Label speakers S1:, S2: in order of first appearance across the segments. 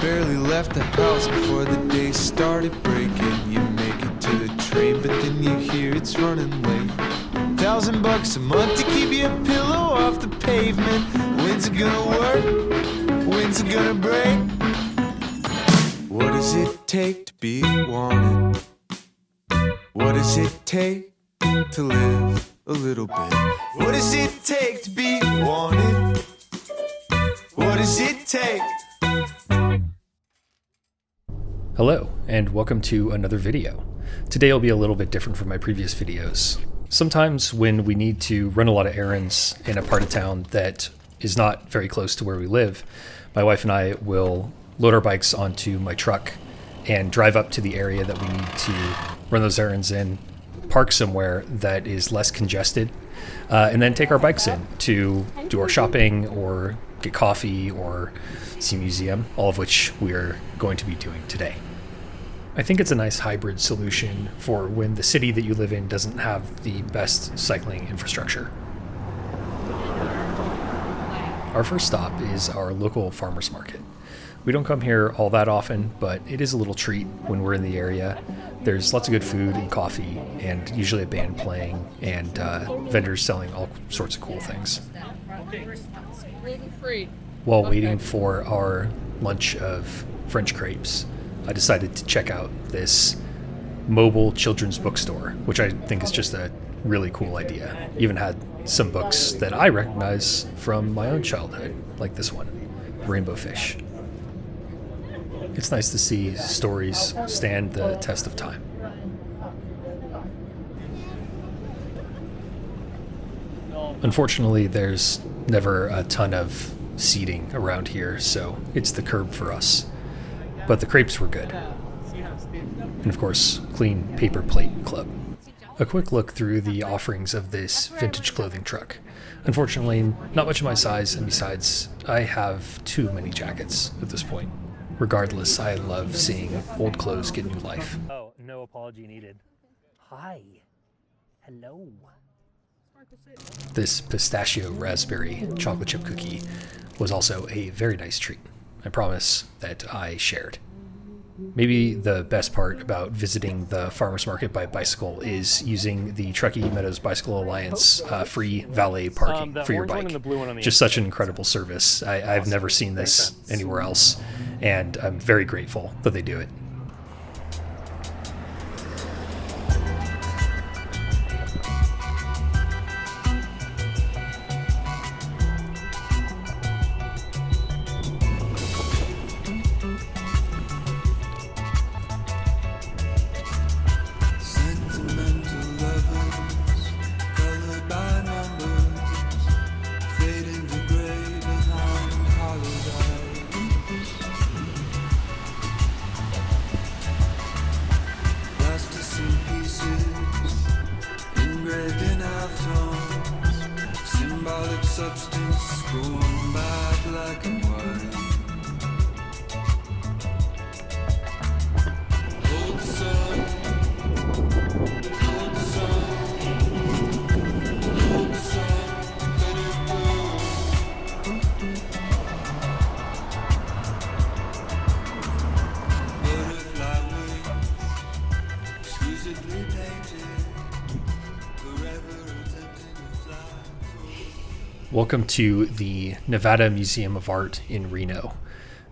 S1: barely left the house before the day started breaking. You make it to the train, but then you hear it's running late. $1,000 a month to keep your pillow off the pavement. When's it gonna work? When's it gonna break? What does it take to be wanted? What does it take to live a little bit? What does it take to be wanted? What does it take?
S2: Hello, and welcome to another video. Today will be a little bit different from my previous videos. Sometimes when we need to run a lot of errands in a part of town that is not very close to where we live, my wife and I will load our bikes onto my truck and drive up to the area that we need to run those errands in, park somewhere that is less congested, and then take our bikes in to do our shopping or get coffee or see a museum, all of which we're going to be doing today. I think it's a nice hybrid solution for when the city that you live in doesn't have the best cycling infrastructure. Our first stop is our local farmers market. We don't come here all that often, but it is a little treat when we're in the area. There's lots of good food and coffee, and usually a band playing, and vendors selling all sorts of cool things. While waiting for our lunch of French crepes, I decided to check out this mobile children's bookstore, which I think is just a really cool idea. Even had some books that I recognize from my own childhood, like this one, Rainbow Fish. It's nice to see stories stand the test of time. Unfortunately, there's never a ton of seating around here, so it's the curb for us. But the crepes were good. And of course, clean paper plate club. A quick look through the offerings of this vintage clothing truck. Unfortunately, not much of my size, and besides, I have too many jackets at this point. Regardless, I love seeing old clothes get new life.
S3: Oh, no apology needed. Hi. Hello.
S2: This pistachio raspberry chocolate chip cookie was also a very nice treat. I promise that I shared. Maybe the best part about visiting the farmers market by bicycle is using the Truckee Meadows Bicycle Alliance free valet parking for your bike. Just such an incredible service. I've never seen this anywhere else, and I'm very grateful that they do it.
S1: Substance going by black and white. Hold the sun, hold the sun, hold the sun, let it go. Butterfly wings, exquisitely painted, forever attempting to fly.
S2: Welcome to the Nevada Museum of Art in Reno.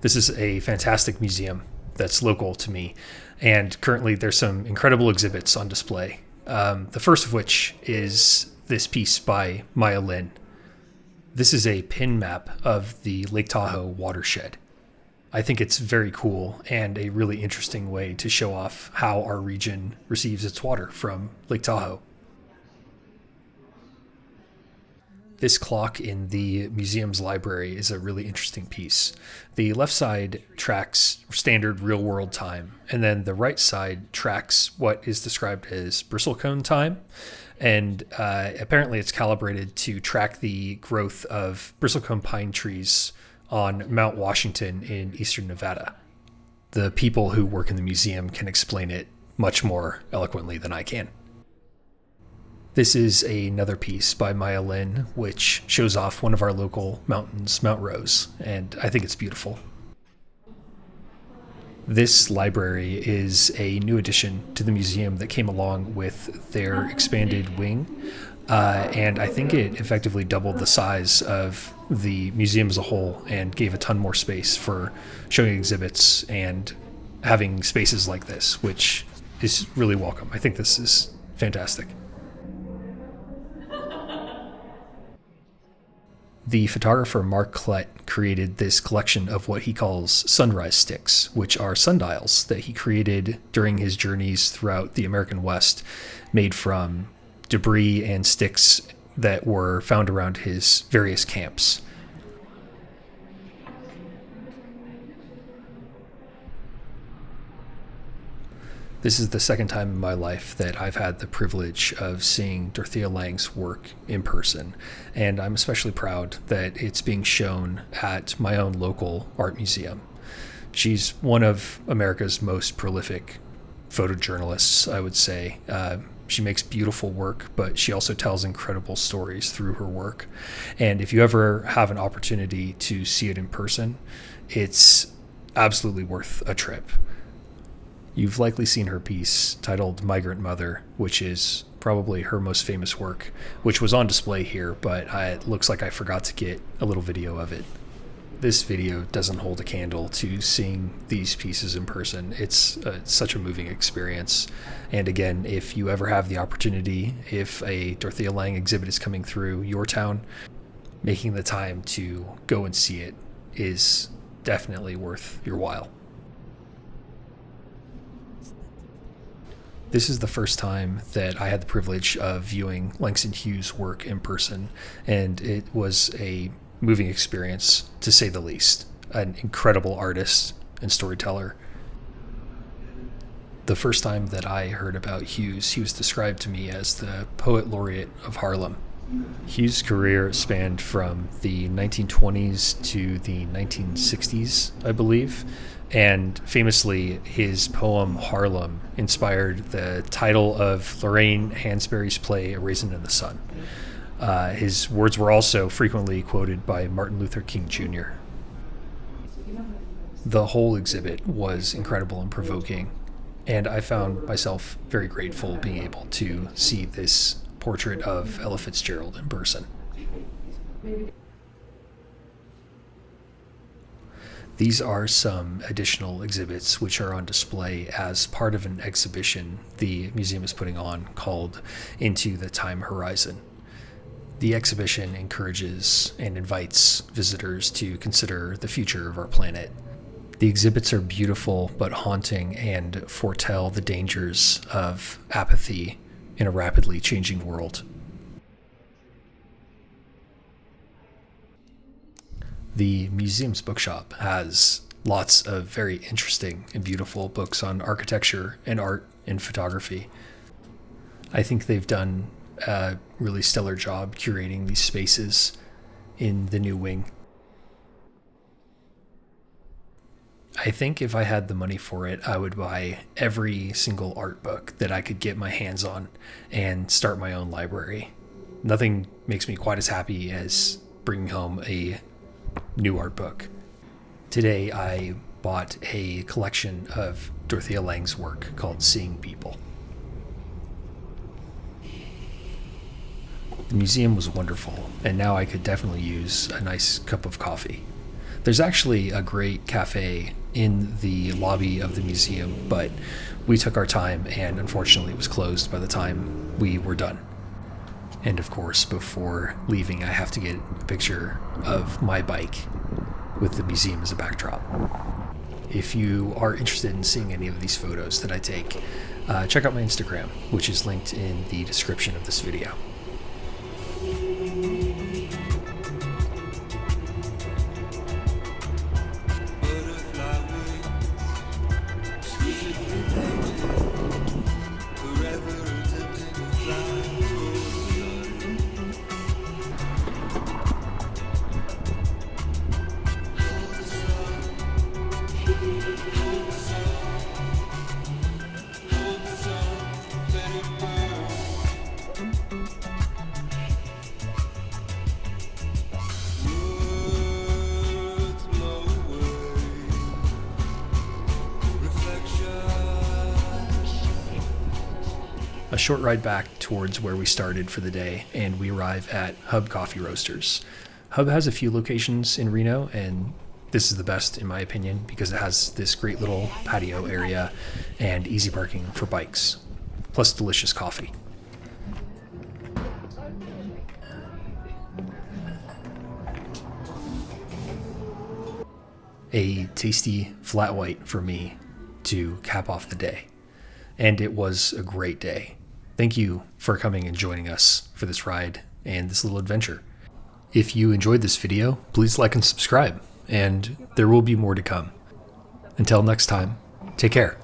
S2: This is a fantastic museum that's local to me, and currently there's some incredible exhibits on display. The first of which is this piece by Maya Lin. This is a pin map of the Lake Tahoe watershed. I think it's very cool and a really interesting way to show off how our region receives its water from Lake Tahoe. This clock in the museum's library is a really interesting piece. The left side tracks standard real-world time, and then the right side tracks what is described as bristlecone time. And apparently it's calibrated to track the growth of bristlecone pine trees on Mount Washington in eastern Nevada. The people who work in the museum can explain it much more eloquently than I can. This is another piece by Maya Lin, which shows off one of our local mountains, Mount Rose, and I think it's beautiful. This library is a new addition to the museum that came along with their expanded wing. And I think it effectively doubled the size of the museum as a whole and gave a ton more space for showing exhibits and having spaces like this, which is really welcome. I think this is fantastic. The photographer Mark Klett created this collection of what he calls sunrise sticks, which are sundials that he created during his journeys throughout the American West, made from debris and sticks that were found around his various camps. This is the second time in my life that I've had the privilege of seeing Dorothea Lange's work in person, and I'm especially proud that it's being shown at my own local art museum. She's one of America's most prolific photojournalists, I would say. She makes beautiful work, but she also tells incredible stories through her work. And if you ever have an opportunity to see it in person, it's absolutely worth a trip. You've likely seen her piece titled Migrant Mother, which is probably her most famous work, which was on display here, but it looks like I forgot to get a little video of it. This video doesn't hold a candle to seeing these pieces in person. It's such a moving experience. And again, if you ever have the opportunity, if a Dorothea Lange exhibit is coming through your town, making the time to go and see it is definitely worth your while. This is the first time that I had the privilege of viewing Langston Hughes' work in person, and it was a moving experience, to say the least. An incredible artist and storyteller. The first time that I heard about Hughes, he was described to me as the poet laureate of Harlem. Hughes' career spanned from the 1920s to the 1960s, I believe. And famously, his poem Harlem inspired the title of Lorraine Hansberry's play A Raisin in the Sun. His words were also frequently quoted by Martin Luther King Jr. The whole exhibit was incredible and provoking, and I found myself very grateful being able to see this portrait of Ella Fitzgerald in person. These are some additional exhibits which are on display as part of an exhibition the museum is putting on called Into the Time Horizon. The exhibition encourages and invites visitors to consider the future of our planet. The exhibits are beautiful but haunting and foretell the dangers of apathy in a rapidly changing world. The museum's bookshop has lots of very interesting and beautiful books on architecture and art and photography. I think they've done a really stellar job curating these spaces in the new wing. I think if I had the money for it, I would buy every single art book that I could get my hands on and start my own library. Nothing makes me quite as happy as bringing home a new art book. Today I bought a collection of Dorothea Lange's work called Seeing People. The museum was wonderful, and now I could definitely use a nice cup of coffee. There's actually a great cafe in the lobby of the museum, but we took our time and unfortunately it was closed by the time we were done. And of course, before leaving, I have to get a picture of my bike with the museum as a backdrop. If you are interested in seeing any of these photos that I take, check out my Instagram, which is linked in the description of this video. a short ride back towards where we started for the day, and we arrive at Hub Coffee Roasters. Hub has a few locations in Reno, and this is the best in my opinion because it has this great little patio area and easy parking for bikes, plus delicious coffee. A tasty flat white for me to cap off the day. And it was a great day. Thank you for coming and joining us for this ride and this little adventure. If you enjoyed this video, please like and subscribe, and there will be more to come. Until next time, take care.